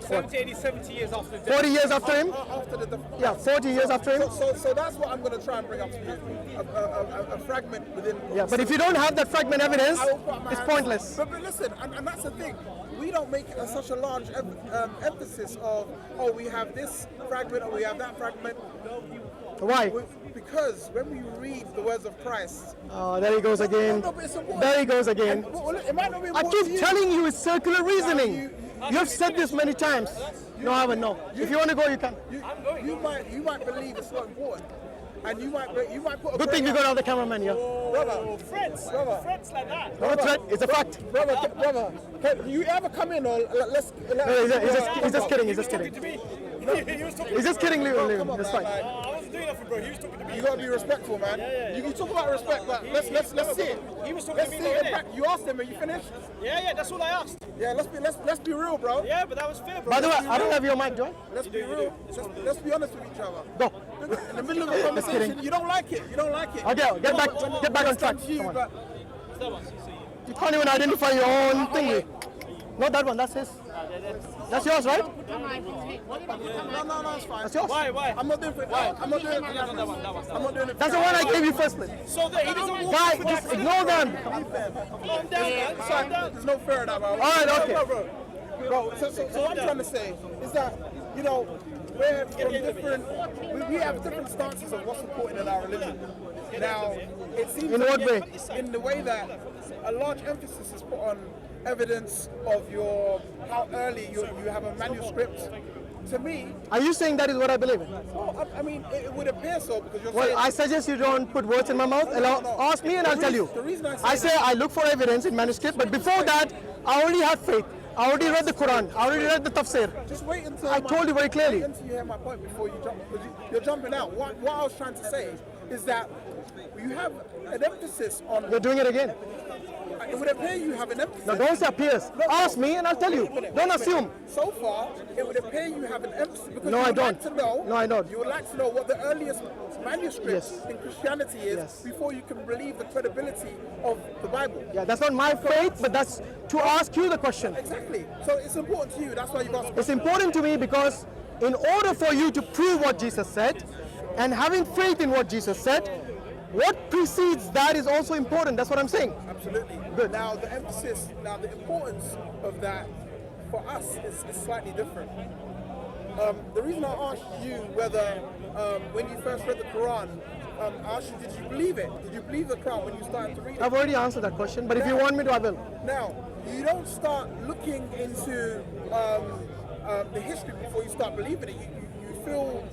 70 years after death. 40 years after him? After the Yeah, 40 years after him. So that's what I'm going to try and bring up to you. A fragment within. Yeah, but if you don't have that fragment evidence, I will put my it's hands- pointless. But listen, and that's the thing. We don't make such a large emphasis of, oh, we have this fragment or we have that fragment. Why? Because when we read the words of Christ, Oh, there he goes again. No, but it's important. There he goes again. It might not be I important to keep you. telling you it's circular reasoning. you- You've said this many times. No, I haven't. No. If you want to go, you can. You might believe it's not important, and you might put a Good thing we got all the cameraman here. brother. Friends like that. No threat. It's a fact. Brother, can you ever come in or let's? He's just kidding. He's just kidding. To me. He was talking He's just kidding. Leave him. Come on, It's man, fine. I wasn't doing nothing, bro. He was talking to me. You gotta be respectful, man. You can talk about respect, but let's see it. He was talking Let's to see me, it. innit? You asked him, are you finished? Yeah, that's all I asked. Yeah, let's be real, bro. Yeah, but that was fair, bro. By the way, I don't have your mic, do I? Let's be real. Let's be honest with each other. Go. In the middle of a conversation, you don't like it. You don't like it. Okay, get back on track. You, Come on. but You can't even identify your own thingy. Not that one. That's his. That's yours, right? no, it's fine. That's yours. Why? I'm not doing it. I'm not doing it. I'm not doing it. That's the one I gave you firstly. So that he doesn't walk Guy, off with just that. ignore them. Calm down, man. Calm down. There's no fair in that, bro. All right, okay. Bro, so what I'm trying to say is that, you know, we're from different, we have different stances of what's important in our religion. Now, it seems In what way? In the way that a large emphasis is put on evidence of how early you have a manuscript. To me, Are you saying that is what I believe in? well, I mean, it would appear so because you're Well, saying... I suggest you don't put words in my mouth. Ask me and I'll tell you. The reason I I say say I look for evidence in manuscript, but before that, I already have faith. I already read the Quran. I already read the tafsir. Just wait until I told you very clearly. Wait until you hear my point before you jump, because you're jumping out. What I was trying to say is that you have an emphasis on. You're doing it again. It would appear you have an emphasis. No, don't say appears. Ask me and I'll tell you. Don't assume. So far, it would appear you have an emphasis because No, you I would like don't. to know. No, I don't. You would like to know what the earliest manuscripts Yes. in Christianity is Yes. before you can believe the credibility of the Bible. Yeah, that's not my faith, but that's to ask you the question. Exactly. So it's important to you. That's why you've asked. It's important to me because in order for you to prove what Jesus said and having faith in what Jesus said, what precedes that is also important. That's what I'm saying. Absolutely. Good. Now the emphasis, the importance of that for us is slightly different. The reason I asked you whether, when you first read the Quran, I asked you, did you believe it? Did you believe the Quran when you started to read it? I've already answered that question, but if you want me to, I will. Now, you don't start looking into the history before you start believing it. You feel,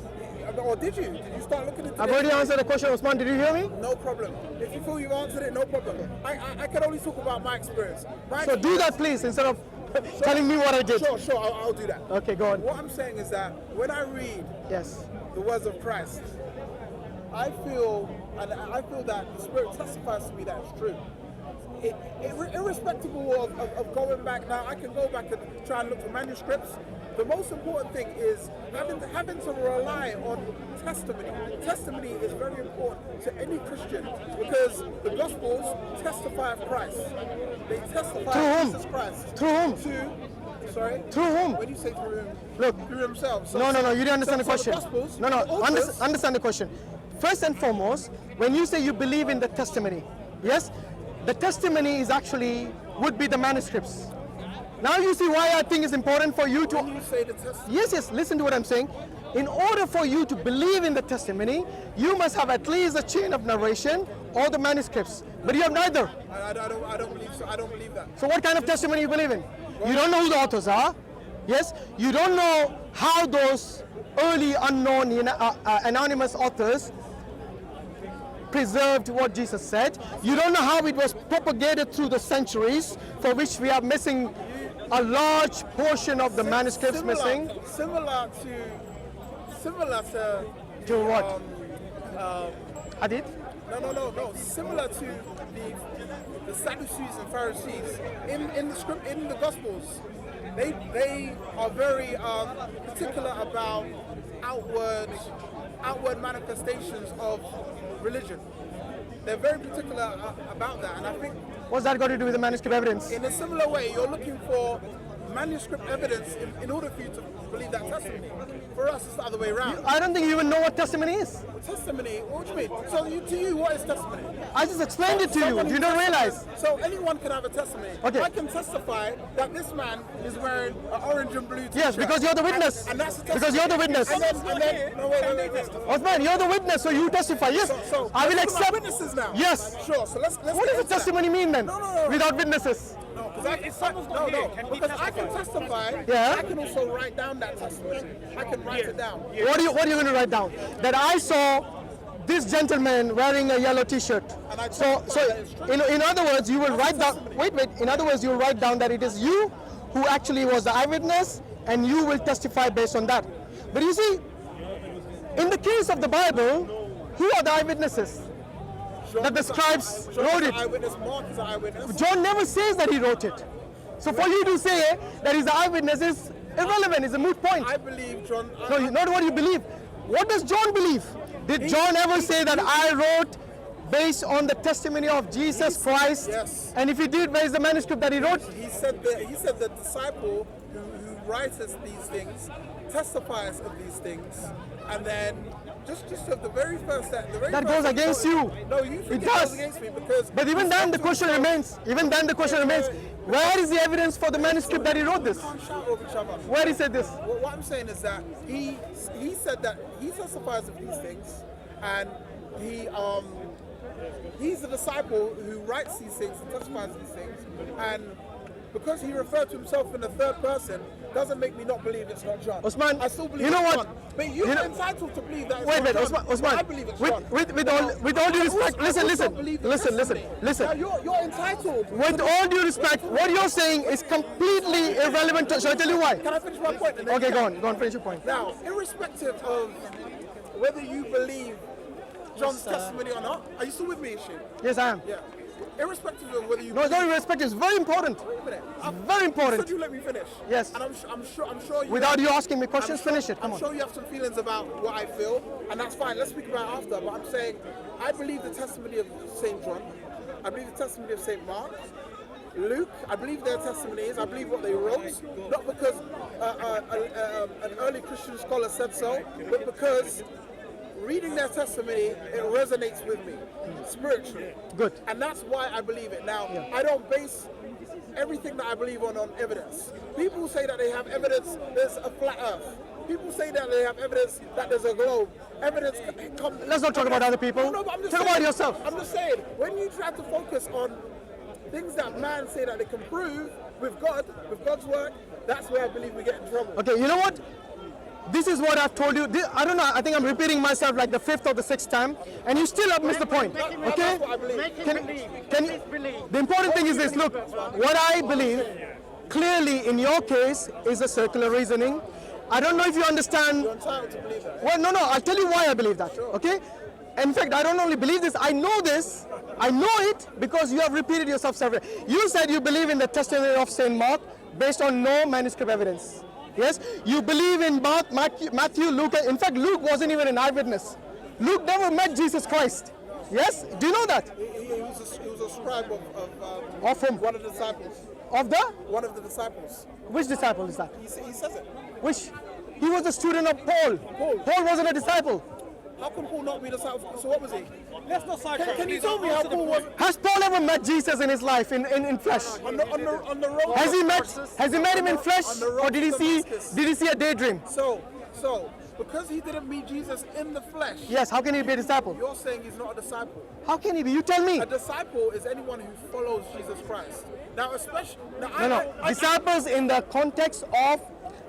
or did you? Did you start looking into I've the already history? answered the question, Osman. Did you hear me? No problem. If you feel you've answered it, no problem. I can only talk about my experience. So do that, please, instead of telling me what I did. Sure, I'll do that. Okay, go on. What I'm saying is that when I read Yes. the words of Christ, I feel that the Spirit testifies to me that it's true. Irrespective of going back now, I can go back and try and look for manuscripts. The most important thing is having to rely on testimony. Testimony is very important to any Christian because the Gospels testify of Christ. They testify Through of whom? Jesus Christ. Through whom? Sorry? Through whom? When you say through whom? Look. Through himself. So- No, you didn't understand the so question. Gospels, No, the authors- understand the question. First and foremost, when you say you believe in the testimony, yes, the testimony is would be the manuscripts. Now you see why I think it's important for you to... When you say the testimony, Yes, listen to what I'm saying. In order for you to believe in the testimony, you must have at least a chain of narration or the manuscripts. But you have neither. I don't believe so. I don't believe that. So what kind of testimony you believe in? You don't know who the authors are. Yes, you don't know how those early unknown anonymous authors preserved what Jesus said. You don't know how it was propagated through the centuries, for which we are missing a large portion of the manuscripts missing. Similar to what? Hadith? No. Similar to the Sadducees and Pharisees in the Gospels. They are very particular about outward manifestations of religion. They're very particular about that, and I think What's that got to do with the manuscript evidence? in a similar way, you're looking for manuscript evidence in order for you to believe that testimony. For us, it's the other way around. I don't think you even know what testimony is. Testimony, what do you mean? So to you, what is testimony? I just explained it to you. Someone You who don't realize. testifies. So anyone can have a testimony. Okay. I can testify that this man is wearing an orange and blue t-shirt. Yes, because you're the witness. And that's the testimony. Because you're the witness. And then no, wait. Osman, you're the witness, so you testify. Yes, So I will let's look at accept. witnesses now. Yes. Sure. So let's What get does the into that. testimony mean then? No. Without witnesses. No, because I can testify. Yeah. I can also write down that testimony. I can write it down. What are you going to write down? That I saw this gentleman wearing a yellow T-shirt. And I So testify that it's true. in other words, you will write down. Wait. In other words, you will write down that it is you who actually was the eyewitness, and you will testify based on that. But you see, in the case of the Bible, who are the eyewitnesses? That the scribes wrote it. Eyewitness, Mark is an eyewitness. John never says that he wrote it. So for you to say that he's the eyewitness is irrelevant. It's a moot point. I believe John. No, not what you believe. What does John believe? Did John ever say that I wrote based on the testimony of Jesus Christ? Yes. And if he did, where is the manuscript that he wrote? He said the disciple who writes us these things testifies of these things, and then just of the very first that goes against you. No, you think it does. goes against me because. But even then the question remains. Where is the evidence for the manuscript that he wrote this? We can't shout over each other. Where he said this? What I'm saying is that he said that he testifies of these things, and he's the disciple who writes these things and testifies of these things, and because he referred to himself in the third person doesn't make me not believe it's not John. Osman, I still believe you know it's what? John. But you're entitled to believe that it's Wait, not John. Osman. I believe it's John. With all due respect, listen. You're entitled. With all due respect, what you're saying is completely irrelevant. Shall I tell you why? Can I finish my point? And then Okay, you go can? on, finish your point. Now, irrespective of whether you believe John's testimony or not, are you still with me, Hashim? Yes, I am. Yeah. Irrespective of whether you No, it's not irrespective. It's very important. Wait a minute. Very important. Should you let me finish? Yes. And I'm sure you. Without you asking me questions, finish it. Come I'm on. sure you have some feelings about what I feel, and that's fine. Let's speak about it after. But I'm saying, I believe the testimony of Saint John. I believe the testimony of Saint Mark, Luke. I believe their testimonies. I believe what they wrote, not because an early Christian scholar said so, but because reading their testimony, it resonates with me spiritually. Good. And that's why I believe it. Now, I don't base everything that I believe on evidence. People say that they have evidence there's a flat earth. People say that they have evidence that there's a globe. Evidence comes. Let's not talk about other people. No, but I'm just Talk saying, about yourself. I'm just saying, when you try to focus on things that man say that they can prove with God, with God's work, that's where I believe we get in trouble. Okay, you know what? This is what I've told you. I don't know. I think I'm repeating myself like the fifth or the sixth time, and you still have missed the point. Okay? The important thing is this. Look, what I believe clearly in your case is a circular reasoning. I don't know if you understand. You're entitled to believe that. Well, no. I'll tell you why I believe that. Okay? In fact, I don't only believe this. I know this. I know it because you have repeated yourself several. You said you believe in the testimony of Saint Mark based on no manuscript evidence. Yes, you believe in Matthew, Luke. In fact, Luke wasn't even an eyewitness. Luke never met Jesus Christ. Yes, do you know that? He was a scribe Of whom? one of the disciples. Of the? One of the disciples. Which disciple is that? He says it. Which? He was a student of Paul. Paul wasn't a disciple. How can Paul not be a disciple? So what was he? Let's not sidetrack. Can you tell me how Paul was Has Paul ever met Jesus in his life, in flesh? on the road? Has he met him in flesh, On the road or did he to see Damascus. a daydream? So because he didn't meet Jesus in the flesh, Yes. How can he be a disciple? you're saying he's not a disciple. How can he be? You tell me. A disciple is anyone who follows Jesus Christ. Now, especially No. Disciples in the context of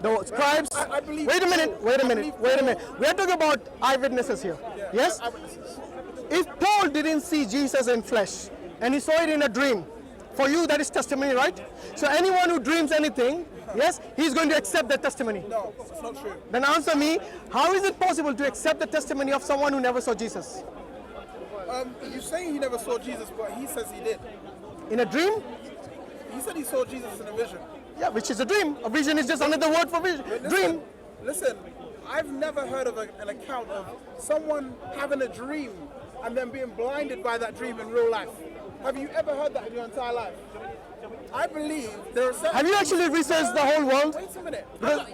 the scribes. I believe. Wait a minute. We are talking about eyewitnesses here. Yes. Eyewitnesses. If Paul didn't see Jesus in flesh and he saw it in a dream, for you that is testimony, right? So anyone who dreams anything, yes, he's going to accept that testimony. No, it's not true. Then answer me, how is it possible to accept the testimony of someone who never saw Jesus? You say he never saw Jesus, but he says he did. In a dream? He said he saw Jesus in a vision. Yeah, which is a dream. A vision is just another word for vision. Dream. Listen, I've never heard of an account of someone having a dream and then being blinded by that dream in real life. Have you ever heard that in your entire life? I believe there are certain... Have you actually researched the whole world? Wait a minute.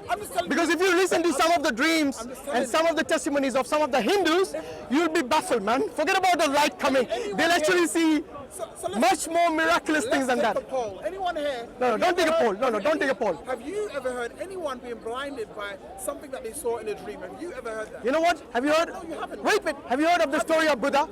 I'm just telling Because you. if you listen to some of the dreams I'm just telling and some of the testimonies of some of the Hindus, you'll be baffled, man. Forget about the light coming. They'll actually see So much more miraculous things than let's that. take a poll. Anyone here? No, have don't you take a ever poll. heard- No, no, don't take a poll. Have you ever heard anyone being blinded by something that they saw in a dream? Have you ever heard that? You know what? Have you heard? No, you haven't. Wait. Have you heard of the story of Buddha?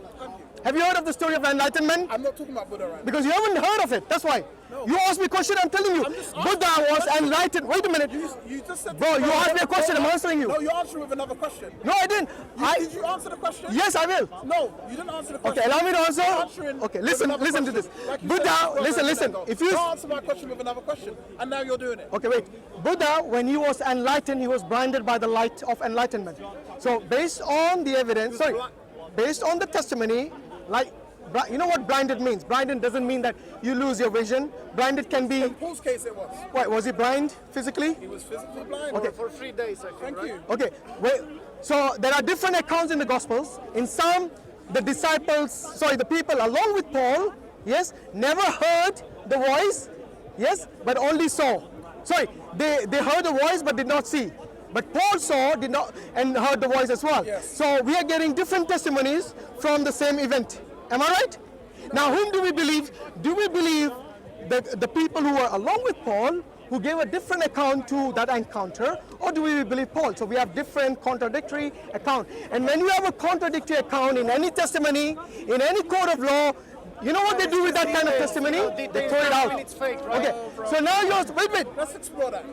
Have you heard of the story of enlightenment? I'm not talking about Buddha right now. Because you haven't heard of it. That's why. No. You asked me a question. I'm telling you. I'm just Buddha asking was you. enlightened. Wait a minute. You just said... Bro, you asked me a question. I'm answering you. No, you answered with another question. No, I didn't. Did you answer the question? Yes, I will. No, you didn't answer the question. Okay, allow me to answer. You're answering Okay, with listen another to this. question. Like you Buddha, said, listen. If you... Don't answer my question with another question, and now you're doing it. Okay, wait. Buddha, when he was enlightened, he was blinded by the light of enlightenment. So based on the evidence, based on the testimony, like, you know what blinded means? Blinded doesn't mean that you lose your vision. Blinded can be... In Paul's case, it was. Wait, was he blind physically? He was physically blind. Okay. For 3 days, I think. Thank you. Okay, wait. So there are different accounts in the Gospels. In some, the people along with Paul, yes, never heard the voice, yes, but only saw. They heard the voice but did not see. But Paul saw, did not, and heard the voice as well. Yes. So we are getting different testimonies from the same event. Am I right? Now, whom do we believe? Do we believe that the people who were along with Paul, who gave a different account to that encounter, or do we believe Paul? So we have different contradictory account. And when you have a contradictory account in any testimony, in any court of law, you know what they do with that kind of testimony? They throw it out. It's fake, right? Okay, so now you're, wait. Let's explore that.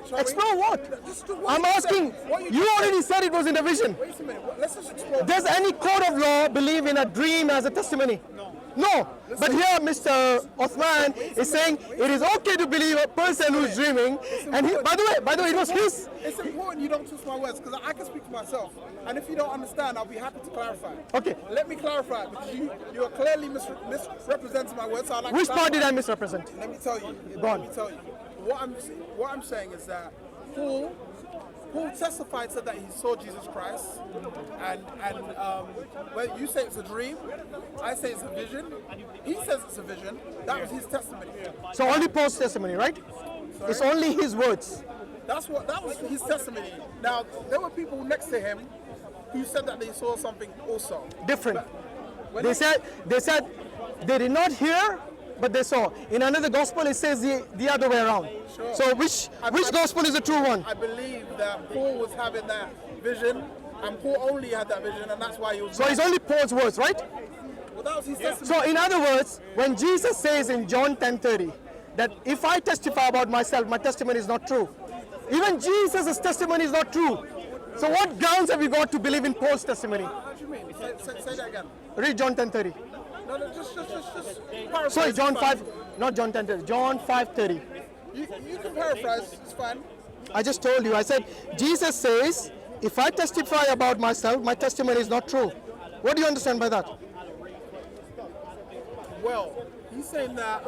Shall we? Explore what? Just do what I'm you asking, said. What you just already said it was in the vision. Wait a minute. Let's just explore. Does any court of law believe in a dream as a testimony? No. But here Mr. Othman is saying it is okay to believe a person who's dreaming. And he, by the way, it was his. It's important you don't twist my words because I can speak for myself. And if you don't understand, I'll be happy to clarify. Okay. Let me clarify because you are clearly misrepresenting my words. So I'd like Which to part did clarify. I misrepresent? Let me tell you. Go on. Let me tell you. What I'm saying is that Paul testified, said that he saw Jesus Christ, and well, you say it's a dream, I say it's a vision. He says it's a vision. That was his testimony. So only Paul's testimony, right? Sorry? It's only his words. That was his testimony. Now there were people next to him who said that they saw something also. Different. When They said they did not hear, but they saw. In another gospel, it says the other way around. Sure. So which gospel is the true one? I believe that Paul was having that vision, and Paul only had that vision, and that's why he was. So it's only Paul's words, right? Well, that was his testimony. So in other words, when Jesus says in John 10:30 that if I testify about myself, my testimony is not true. Even Jesus' testimony is not true. So what grounds have you got to believe in Paul's testimony? How do you mean? Say that again. Read John 10:30. No, just paraphrase. Sorry, John It's fine. 5, not John 10:30. John 5:30. You can paraphrase. It's fine. I just told you. I said Jesus says, if I testify about myself, my testimony is not true. What do you understand by that? Well, he's saying that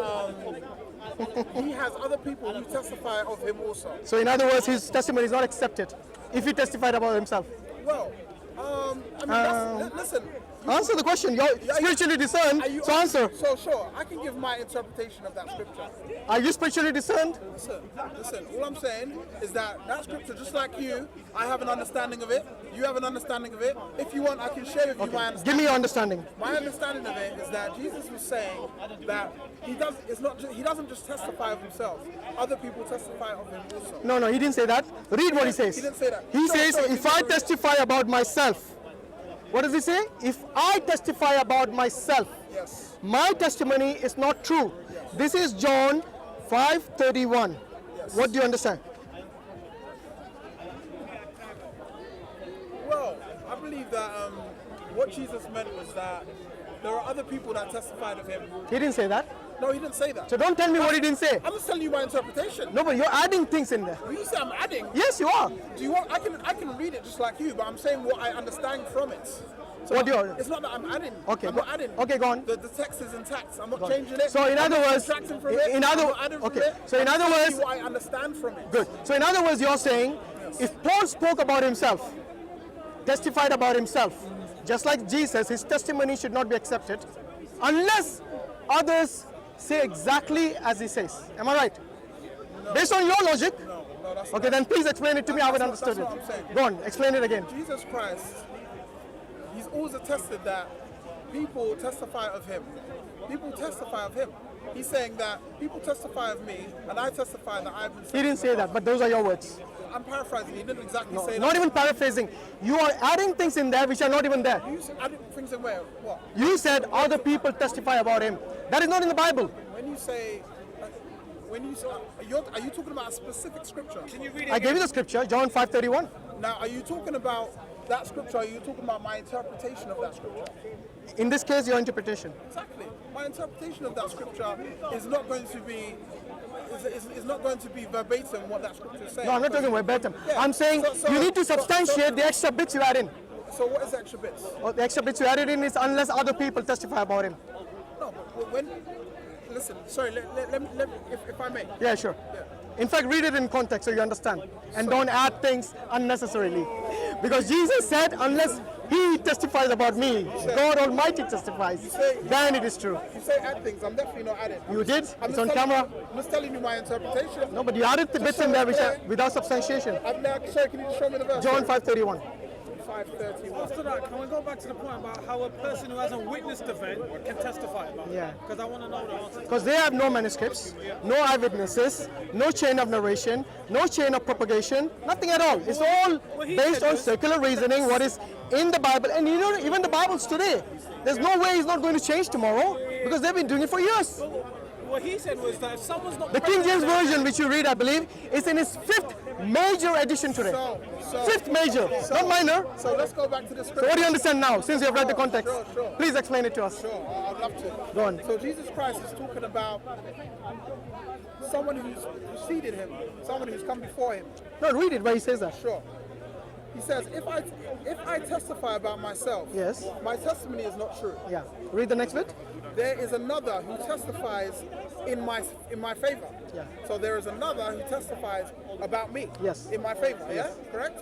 he has other people who testify of him also. So in other words, his testimony is not accepted if he testified about himself. Well, I mean, listen. Answer the question. You're spiritually discerned, so answer. So sure, I can give my interpretation of that scripture. Are you spiritually discerned? Listen. All I'm saying is that scripture, just like you, I have an understanding of it. You have an understanding of it. If you want, I can share with you my understanding. Give me your understanding. My understanding of it is that Jesus was saying that he doesn't just testify of himself. Other people testify of him also. No, he didn't say that. Read what he says. He didn't say that. He No, says, sorry, if I testify about myself. What does he say? If I testify about myself, Yes. my testimony is not true. This is John 5:31. Yes. What do you understand? Well, I believe that what Jesus meant was that there are other people that testified of him. He didn't say that. No, he didn't say that. So don't tell me what he didn't say. I'm just telling you my interpretation. No, but you're adding things in there. When you say I'm adding, Yes, you are. do you want? I can read it just like you, but I'm saying what I understand from it. So What do you? It's not that I'm adding. Okay, I'm go- not adding. okay, go on. The text is intact. I'm not changing it. So in I'm other not words, subtracting from it. in I'm other- not adding from okay. it. So in I'm other telling words- you what I understand from it. Good. So in other words, you're saying, if Paul spoke about himself, testified about himself, just like Jesus, his testimony should not be accepted unless others say exactly as he says. Am I right? Based on your logic? No, that's Okay, then please explain it to me how I understood it. That's what I'm saying. Go on, explain it again. Jesus Christ, he's always attested that people testify of him. People testify of him. He's saying that people testify of me, and I testify that I've been. He didn't say that, but those are your words. I'm paraphrasing. He didn't exactly say Not that. even paraphrasing. You are adding things in there which are not even there. You added things in where? What? You said other people testify about him. That is not in the Bible. When you say, are you talking about a specific scripture? Can you read it? I gave you the scripture, John 5:31. Now, are you talking about that scripture? Or are you talking about my interpretation of that scripture? In this case, your interpretation. Exactly. My interpretation of that scripture is not going to be. Is not going to be verbatim what that scripture is saying. No, I'm not talking verbatim. Yeah. I'm saying you need to substantiate the extra bits you add in. So what is the extra bits? Or the extra bits you added in is unless other people testify about him. No, but when. Listen, sorry, let me, if I may. Yeah, sure. Yeah. In fact, read it in context so you understand. And don't add things unnecessarily. Because Jesus said, unless he testifies about me, God Almighty testifies, then it is true. You say add things, I'm definitely not adding. You did? I'm It's just on telling camera. you- I'm just telling you my interpretation. No, but you added the bits in there which are without substantiation. Sorry, can you just show me the verse? John 5:31. 5:31. After that, can we go back to the point about how a person who hasn't witnessed the event can testify about it? Yeah. Because I want to know the answer. Because they have no manuscripts, no eyewitnesses, no chain of narration, no chain of propagation, nothing at all. It's all based on circular reasoning, what is in the Bible. And you know, even the Bibles today, there's no way it's not going to change tomorrow because they've been doing it for years. What he said was that if someone's not The King present James there- Version, which you read, I believe, is in its 5th major edition today. So- 5th major, not minor. So let's go back to the scripture. So what do you understand now, since you have read the context? Sure. Please explain it to us. Sure, I'd love to. Go on. So Jesus Christ is talking about someone who's preceded him, someone who's come before him. No, read it where he says that. Sure. He says, if I testify about myself, Yes. my testimony is not true. Yeah. Read the next bit. There is another who testifies in my favor. Yeah. So there is another who testifies about me. Yes. In my favor. Yeah. Correct.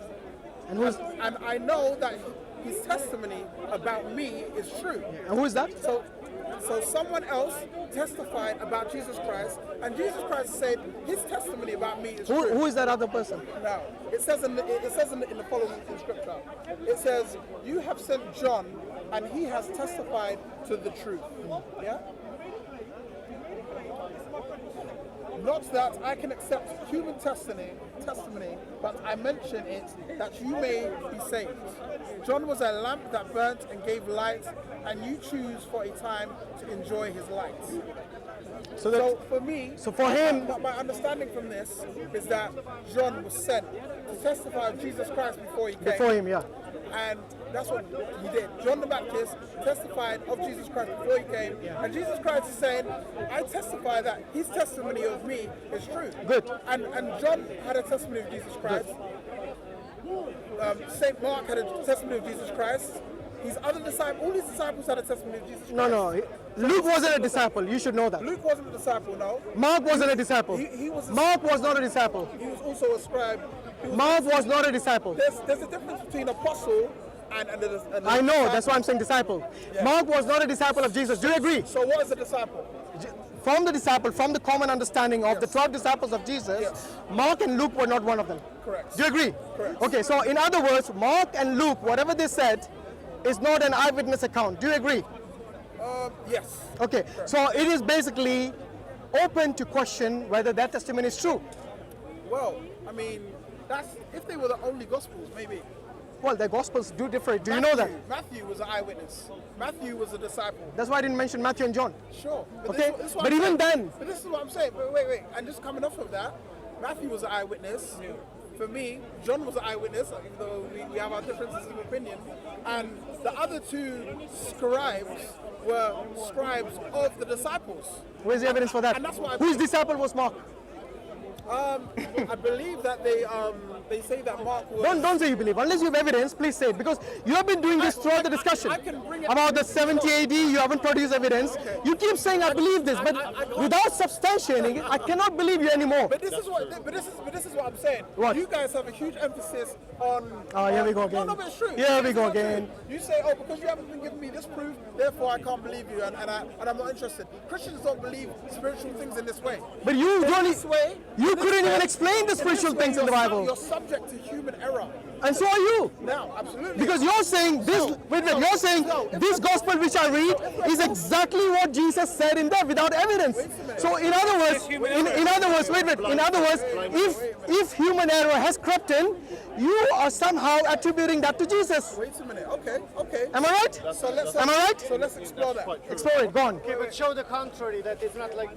And who is, And I know that his testimony about me is true. and who is that? So someone else testified about Jesus Christ, and Jesus Christ said his testimony about me is true. Who is that other person? Now, it says in the following in scripture, it says, you have sent John, and he has testified to the truth. Yeah? Not that I can accept human testimony, but I mention it that you may be saved. John was a lamp that burnt and gave light, and you choose for a time to enjoy his light. So for me, for him, my understanding from this is that John was sent to testify of Jesus Christ before he came. before him, yeah. And that's what he did. John the Baptist testified of Jesus Christ before he came. And Jesus Christ is saying, I testify that his testimony of me is true. Good. And John had a testimony of Jesus Christ. St. Mark had a testimony of Jesus Christ. His other disciples, all his disciples had a testimony of Jesus Christ. No. Luke wasn't a disciple. You should know that. Luke wasn't a disciple, no. Mark wasn't a disciple. He was a- Mark was not a disciple. He was also a scribe. Mark was not a disciple. There's a difference between apostle and I know, that's why I'm saying disciple. Yeah. Mark was not a disciple of Jesus. Do you agree? So what is a disciple? From the disciple, from the common understanding of the 12 disciples of Jesus, Yes. Mark and Luke were not one of them. Correct. Do you agree? Correct. Okay, so in other words, Mark and Luke, whatever they said, is not an eyewitness account. Do you agree? Yes. Okay, so it is basically open to question whether that testimony is true. Well, I mean, that's if they were the only gospels, maybe. Well, the Gospels do differ. Do you know that? Matthew was an eyewitness. Matthew was a disciple. That's why I didn't mention Matthew and John. Sure. Okay, this is what but I'm even saying. then- But this is what I'm saying. But wait. And just coming off of that, Matthew was an eyewitness. For me, John was an eyewitness, even though we have our differences of opinion. And the other two scribes were scribes of the disciples. Where's the evidence for that? And that's what I Whose believe. disciple was Mark? I believe that they say that Mark was... Don't say you believe. Unless you have evidence, please say it. Because you have been doing this throughout the discussion. I can bring it- About the 70 AD, you haven't produced evidence. You keep saying I believe this, but without substantiating it, I cannot believe you anymore. But this is what I'm saying. What? You guys have a huge emphasis on... Oh, here we go again. No, but it's true. Here we go It's not again. true. You say, oh, because you haven't been giving me this proof, therefore I can't believe you, and I'm not interested. Christians don't believe spiritual things in this way. But you don't. This way, You this couldn't way, even explain the in spiritual this way, things in the Bible. You're subject to human error. And so are you. Now, absolutely. Because you're saying this, you're saying this gospel which I read is exactly what Jesus said in there without evidence. So in other words, in other words, if human error has crept in, you are somehow attributing that to Jesus. Wait a minute. Okay. Am I right? So let's Am I right? So let's explore that. Explore it. Go on. Okay, but show the contrary, that it's not like